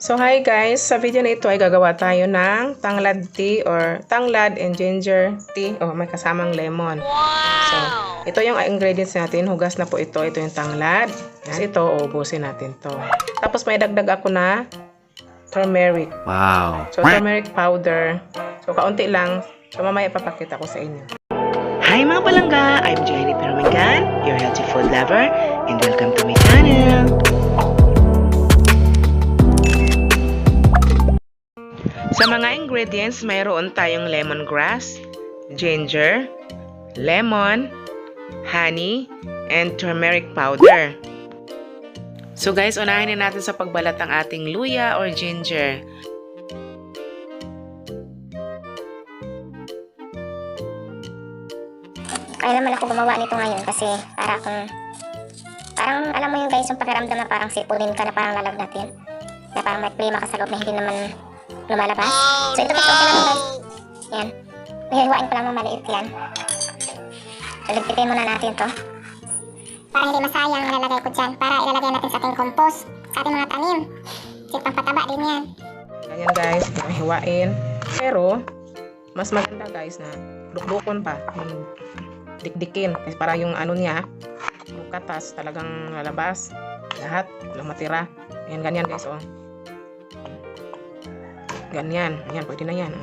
So hi guys, sa video na ito ay gagawa tayo ng tanglad tea or tanglad and ginger tea. Oh, may kasamang lemon. So, ito yung ingredients natin. Hugas na po ito. Ito yung tanglad. Yan. Ito, ubusin natin to. Tapos may dagdag ako na turmeric. Wow. So, turmeric powder. So, kaunti lang. So, mamaya papakita ko sa inyo. Hi mga palangga! I'm Jenny Permangan, your healthy food lover, and welcome to my channel! Sa mga ingredients, mayroon tayong lemongrass, ginger, lemon, honey, and turmeric powder. So guys, unahin na natin sa pagbalat ang ating luya or ginger. Kaya naman ako gumawa nito ngayon kasi parang alam mo yung guys, yung pakiramdam na parang sipulin ka na parang lalagnatin. Na parang may klima ka sa loob na hindi naman lumalabas. So ito guys, okay lang guys. Yan. Hihiwain ko lang ng maliit yan. So ligpitin muna natin to. Para hindi masayang ilalagay ko dyan. Para ilalagay natin sa ating compost, sa ating mga tanim. Kasi pampataba din yan. Ganyan guys, hiwain. Pero, mas maganda guys na dukdukon pa. Yung dikdikin. Kasi para yung ano niya, yung katas talagang lalabas. Lahat, walang matira. Ayan, ganyan guys, oh. Ganyan. Ayan, pwede na yan.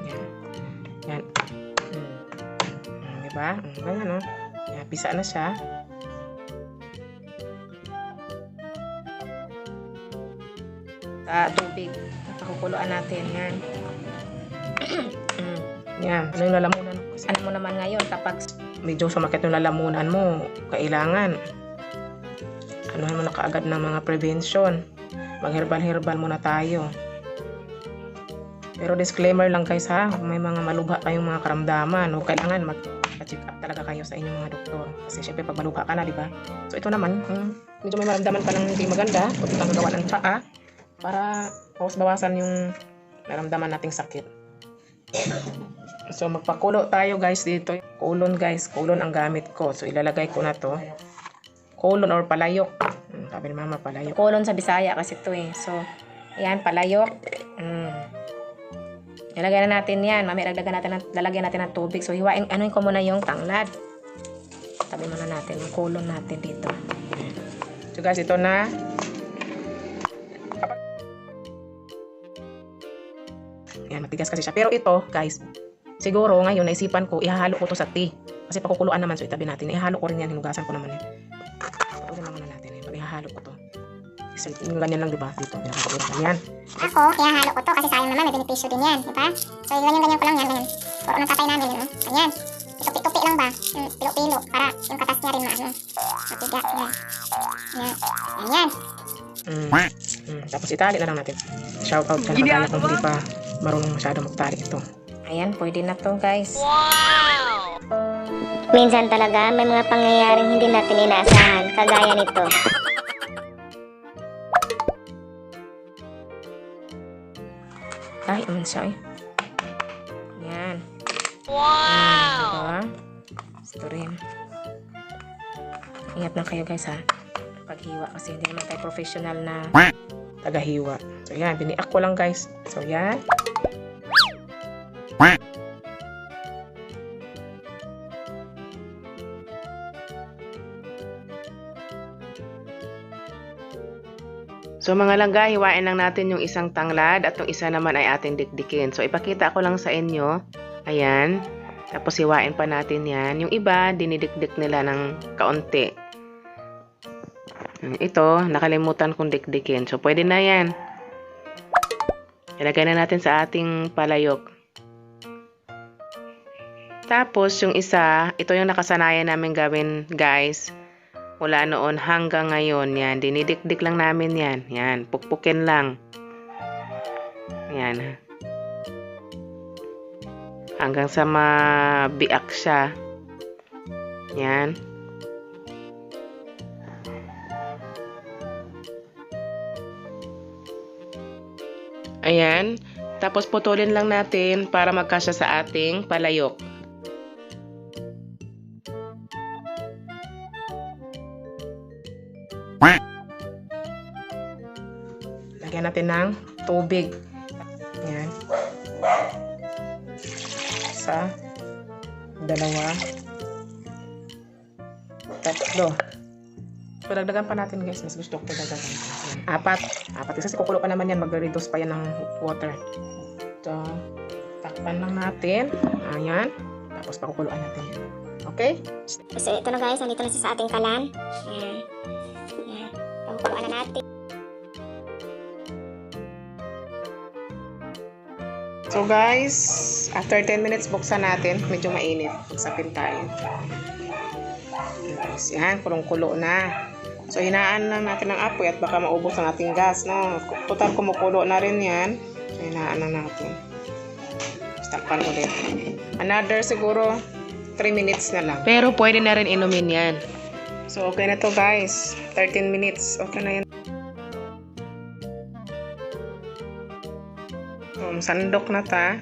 Ayan. Ayan. Diba? Ganyan, oh. Ayan, pisa na siya. Sa tubig. Pakukuluan natin. Yan. Yan. Ano yung lalamunan? Ano mo naman ngayon kapag medyo sumakit yung lalamunan mo, kailangan anuhan mo na kaagad ng mga prevention. Mag-herbal-herbal muna tayo. Pero disclaimer lang guys ha, may mga malubha kayong mga karamdaman, o kailangan mag-check up talaga kayo sa inyong mga doktor. Kasi syempre pag malubha ka na, di ba? So ito naman, medyo may maramdaman ka ng hindi maganda, o kang gagawa ng paa para bawas-bawasan yung naramdaman nating sakit. So magpakulo tayo guys dito. Kulon guys, kulon ang gamit ko. So ilalagay ko na to. Kulon or palayok. Sabi ni mama palayok. Kulon sa Bisaya kasi to eh. So ayan, palayok. Ilagay na natin yan. Mamaya lalagyan natin ng tubig. So hiwain, anuin ko muna yung tanglad. Tabi muna natin yung kulon natin dito. So guys, ito na. Yan, matigas kasi siya. Pero ito, guys, siguro ngayon naisipan ko, ihahalo ko to sa tea. Kasi pakukuluan naman, so itabi natin. Ihahalo ko rin yan, hinugasan ko naman yan. Ito lang muna natin. Pag ihahalo ko to. So, yung ganyan lang, diba? Dito, ihahalo ko ganyan. Ako, ihahalo ko to kasi sayang naman, may benepisyo din yan, di ba? So ganyan-ganyan ko lang yan, ganyan. Puro ng tatay namin, ano? Ganyan. Tupi-tupi lang ba? Pilo-pilo, para yung katas niya rin maano. Matigas, yan. Yan. Ganyan. Tapos itali na lang natin. Shout out ka na kagaya kung hindi pa marunong masyado magtali ito. Ayan, pwede na to guys. Wow! Minsan talaga may mga pangyayaring hindi natin inaasahan, kagaya nito. Ay, siya eh. Ayan. Wow! Diba? Ito rin. Ingat lang kayo guys ha. Paghiwa kasi hindi naman tayo professional na tagahiwa. So yan, biniak ko lang guys. So yan. So mga langga, hiwain lang natin yung isang tanglad at yung isa naman ay ating dikdikin. So ipakita ko lang sa inyo. Ayan. Tapos hiwain pa natin yan. Yung iba, dinidikdik nila ng kaunti. Ito, nakalimutan kong dikdikin. So pwede na yan. Ilagay na natin sa ating palayok. Tapos yung isa, ito yung nakasanayan namin gawin guys. Mula noon hanggang ngayon, yan, dinidikdik lang namin yan. Yan, pukpukin lang. Yan. Hanggang sa mabiak siya. Yan. Ayan. Tapos putulin lang natin para magkasya sa ating palayok. Lagyan natin ng tubig. Yan. Isa, dalawa, tatlo. So, dagdagan pa natin guys. Mas gusto ko dagdagan. Apat. Kasi kukulo pa naman yan. Mag-reduce pa yan ng water. So, takpan lang natin. Ayan. Tapos pakukuluan natin. Okay? So, ito na guys. Nandito na siya sa ating kalan. Ayan. Ayan. Pakukuluan na natin. So guys, after 10 minutes buksan natin. Medyo mainit. Magsapin tayo. Guys, yan. Kulong-kulo na. So, hinaan lang natin ang apoy at baka maubos ang ating gas. No? Total kumukulo na rin yan. So, hinaan lang natin. Takpan ulit. Another siguro 3 minutes na lang. Pero pwede na rin inumin yan. So, okay na to guys. 13 minutes. Okay na yan. So, sandok na ta.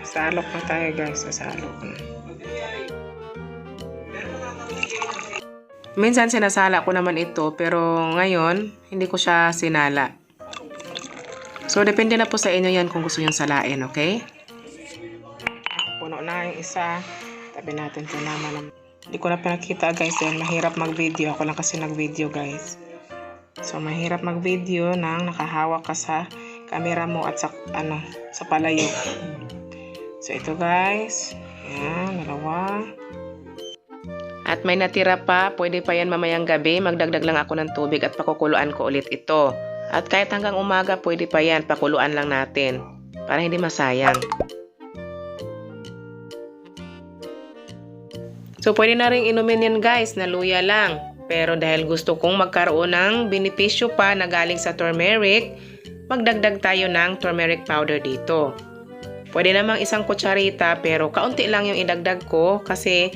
Salok na tayo guys. Salok na. Minsan sinasala ko naman ito, pero ngayon, hindi ko siya sinala. So, depende na po sa inyo yan kung gusto nyo salain, okay? Puno na yung isa. Tabi natin ito naman. Hindi ko na pinakita guys dahil mahirap mag-video. Ako lang kasi nag-video guys. So, mahirap mag-video nang nakahawak ka sa camera mo at sa palayo. So, ito guys. Ayan, dalawa. At may natira pa, pwede pa yan mamayang gabi. Magdagdag lang ako ng tubig at pakukuluan ko ulit ito. At kahit hanggang umaga, pwede pa yan. Pakuluan lang natin. Para hindi masayang. So, pwede na rin inumin yan guys, na luya lang. Pero dahil gusto kong magkaroon ng benepisyo pa na galing sa turmeric, magdagdag tayo ng turmeric powder dito. Pwede namang isang kutsarita, pero kaunti lang yung idagdag ko kasi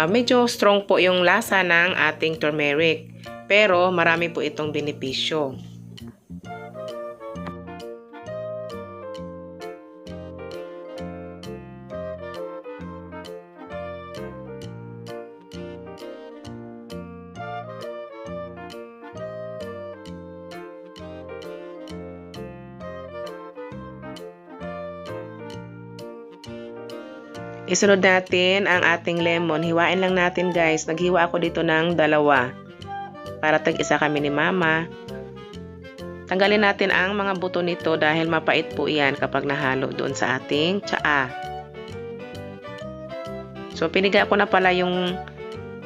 medyo strong po yung lasa ng ating turmeric. Pero marami po itong benepisyo. Isunod natin ang ating lemon. Hiwain lang natin guys. Naghiwa ako dito ng 2. Para tag-isa kami ni mama. Tanggalin natin ang mga buto nito dahil mapait po yan kapag nahalo doon sa ating tsaa. So, piniga ko na pala yung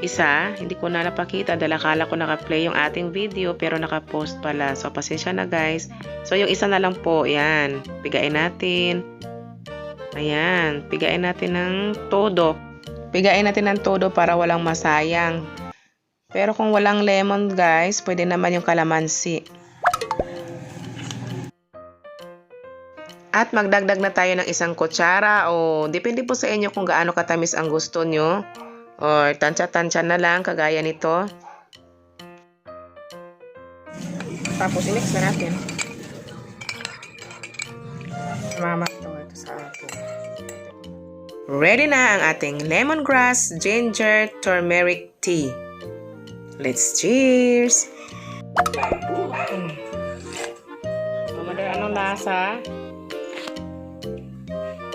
isa. Hindi ko na napakita dahil akala ko naka-play yung ating video pero naka-post pala. So, pasensya na guys. So, yung isa na lang po. Yan. Pigain natin. Ayan, pigain natin ng todo. Pigain natin ng todo para walang masayang. Pero kung walang lemon guys, pwede naman yung kalamansi. At magdagdag na tayo ng 1 kutsara o depende po sa inyo kung gaano katamis ang gusto nyo. Or tansya-tansya na lang kagaya nito. Tapos i-mix na natin. Mama ito sa akin. Ready na ang ating lemongrass, ginger, turmeric tea. Let's cheers! Mama, anong lasa?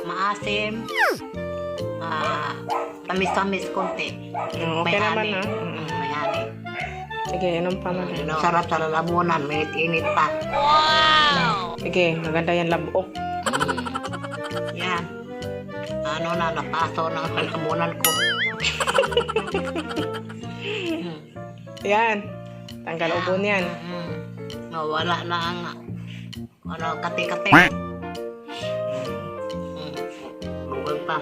Maasim. Tamis-tamis konti. Okay naman ha. May hani. Sige, inom pa man. Sarap sa lalamunan. May init pa. Sige, maganda yan labok. Yan. Ano na, napaso ng lalamunan ko. Yan. Tanggal ubo niyan. Nawala na ang kati-kati. Bugol pa.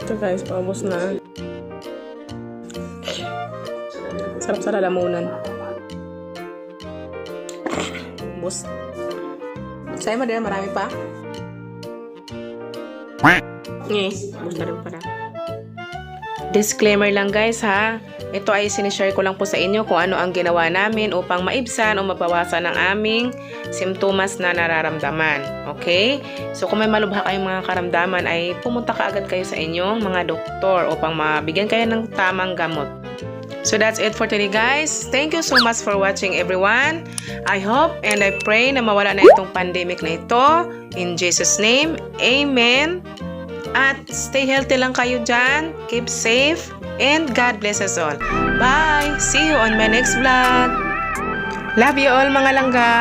Ito guys, paubos na. Sarap sa lalamunan. Bus. Sa'yo mo din, marami pa. Bus na rin pala. Disclaimer lang guys ha. Ito ay sinishare ko lang po sa inyo kung ano ang ginawa namin upang maibsan o mabawasan ang aming simptomas na nararamdaman. Okay? So kung may malubha kayong mga karamdaman ay pumunta ka agad kayo sa inyong mga doktor upang mabigyan kayo ng tamang gamot. So that's it for today, guys. Thank you so much for watching, everyone. I hope and I pray na mawala na itong pandemic na ito. In Jesus' name, Amen. At stay healthy lang kayo dyan. Keep safe. And God bless us all. Bye! See you on my next vlog. Love you all, mga langga.